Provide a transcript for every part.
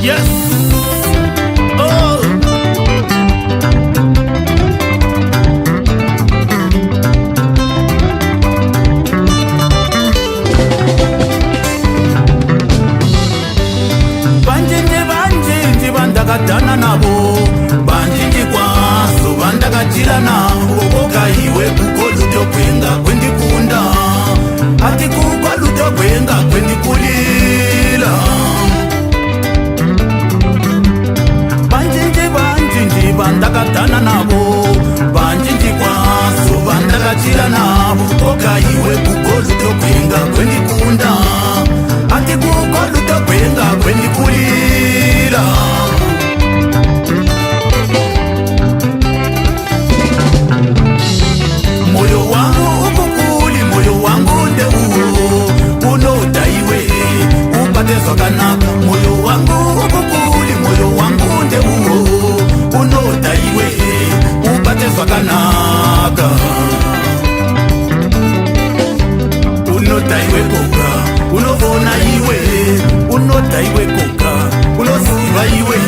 Yes. Oh. Banjinji bandakatana nabo, banjinji kwaso bandakatila nabo. Oboka iwe kuko Ludo kwenga kwendikunda, ati kuko Ludo kwenga kwendikulila. Banjinji bandakatana nabo, banjinji kwaso bandakatila nabo. Oboka iwe kuko Ludo kwenga kwendikunda, ati kuko Ludo kwenga kwendikulila. Moyo wangu ukukuli, moyo wangu nde uo unodaiwe upate swakanaka. Moyo wangu ukukuli, moyo wangu nde uo unodaiwe upate swakanaka. Unodaiwe koka, unovona iwe, unodaiwe koka, unosiva iwe,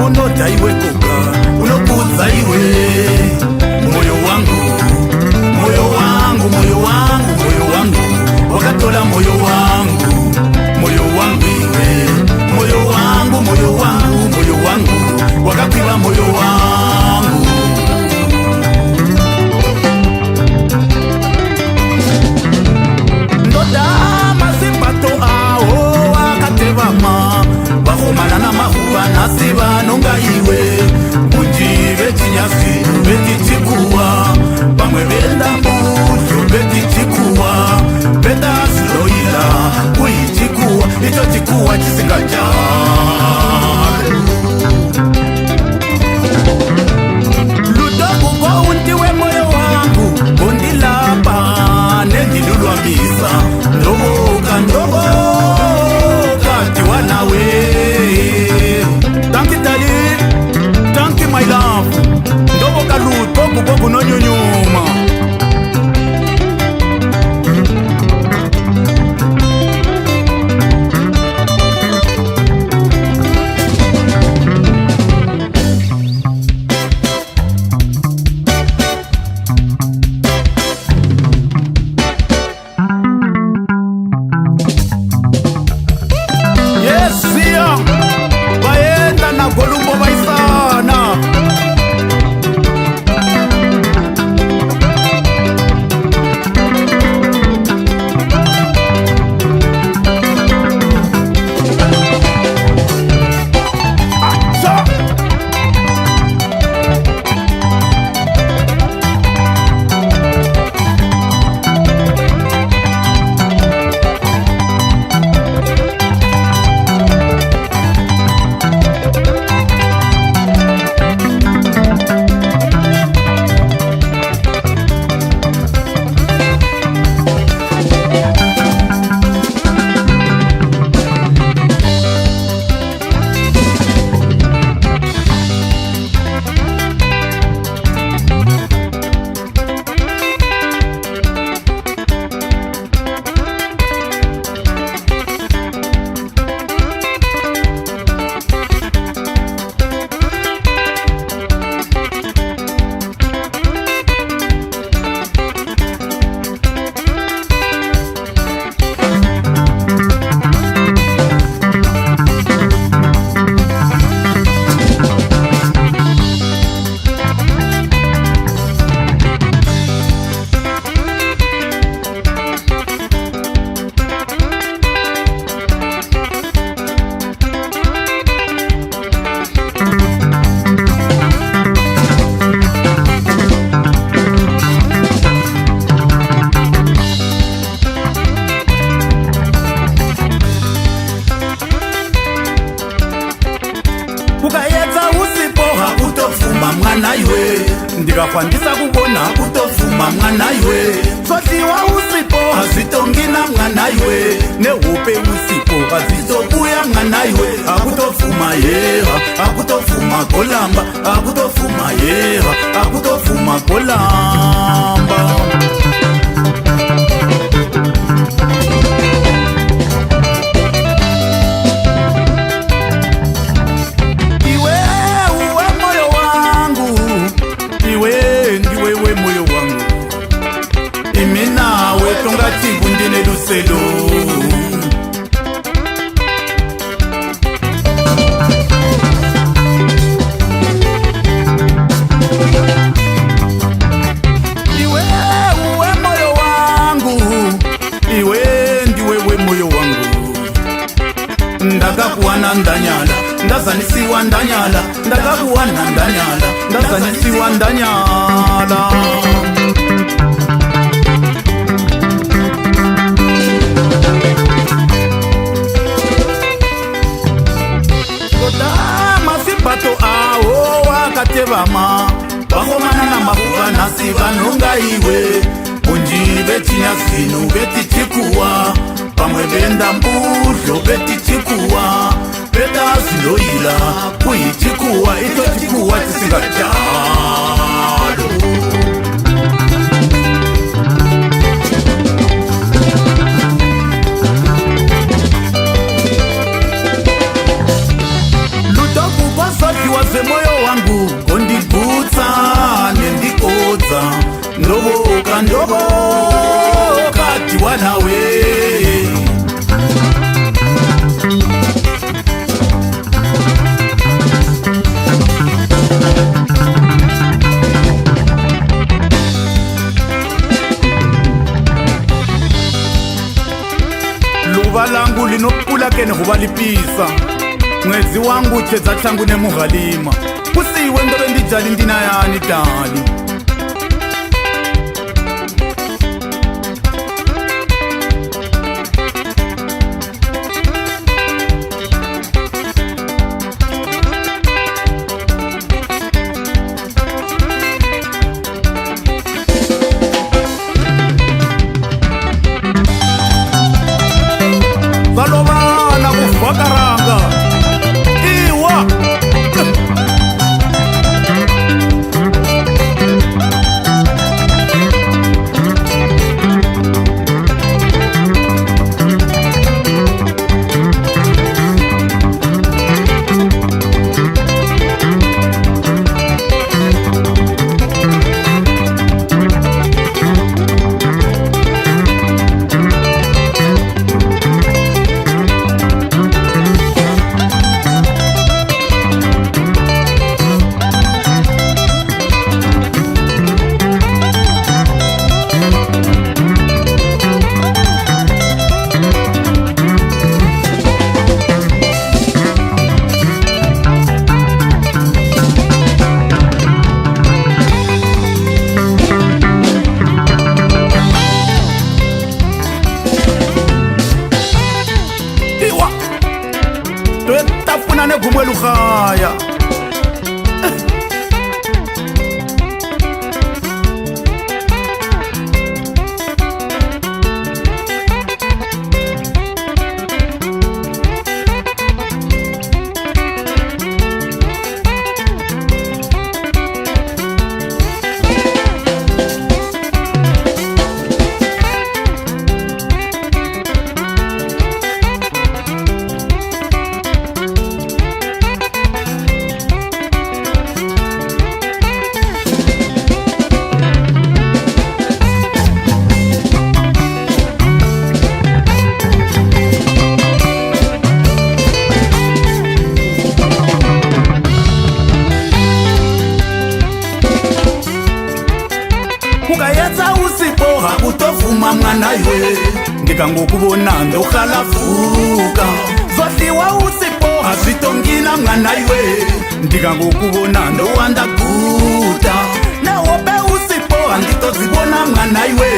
unodaiwe koka, unokuza iwe. Moyo wangu, moyo wangu, moyo wangu, moyo wangu, wakatola moyo wangu, moyo wangu iwe, moyo wangu, moyo wangu, moyo wangu, wakapiwa moyo wangu. Ndoda mazimpato ao wakatevama, bahomana na mahuwa nasiba nonga iwe. Munji vetinyasi vetichikuwa, bamwe benda mbuju vetichikuwa, benda siloila kuichikuwa, icho chikuwa chisinga chale. Ludo kuko untiwe moyo wangu, kondilapa nendilulwa misa. Ndoboka, ndoboka tiwanawe. Thank you darling, thank you my love. Ndoboka Ludo kuko kunonyonyuma. Yes, siya baenda na golumbo baisana. Mwana iwe ndikafandisa kubona kutofuma mwana iwe. Zosiwa usipo azitongina mwana iwe, nehupe usipo azitobuya mwana iwe. Akutofuma yeha, akutofuma kolamba, akutofuma yeha, akutofuma kolamba. ndakakuwana ndanyala ndazanisiwa ndanyala ndakakuwana ndanyala ndazanisiwa ndanyala. Masipato awo wakatevama vakomana na makuva nasi vanonga iwe unji vetinyasinu vetichikuwa pamwe venda mbudlo vetichikuwa veda zinoila kuichikuwa ito chikuwa chisingajalo. Moyo wangu kondigutsa nendikodza ndoboka ndoboka tiwanawe luva langu linokula kene kuvalipisa mwezi wangu cheza changu nemuhalima kusiwe ndobe ndijali ndinayani dali. Valovana kuvakaranga negumwe lukhaya ukayetsa usipo hakutofuma mwana iwe ndikangokubona ndokhalavuka zodliwa usipo hazitongina mwana iwe ndikangokubona ndowandaguta newobe usipo handitozibona mwana iwe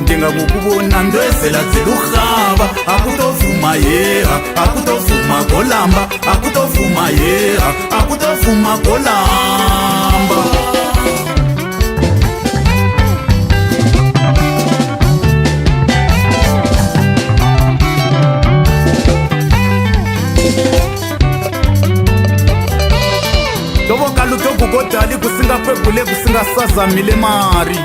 ndingakukubona ndoezela dzilukhava hakutofuma yeha hakutofuma golamba hakutofuma yeha hakutofuma golamba. Ndoboka Ludo kugodali kusingapegule kusingasazamile mari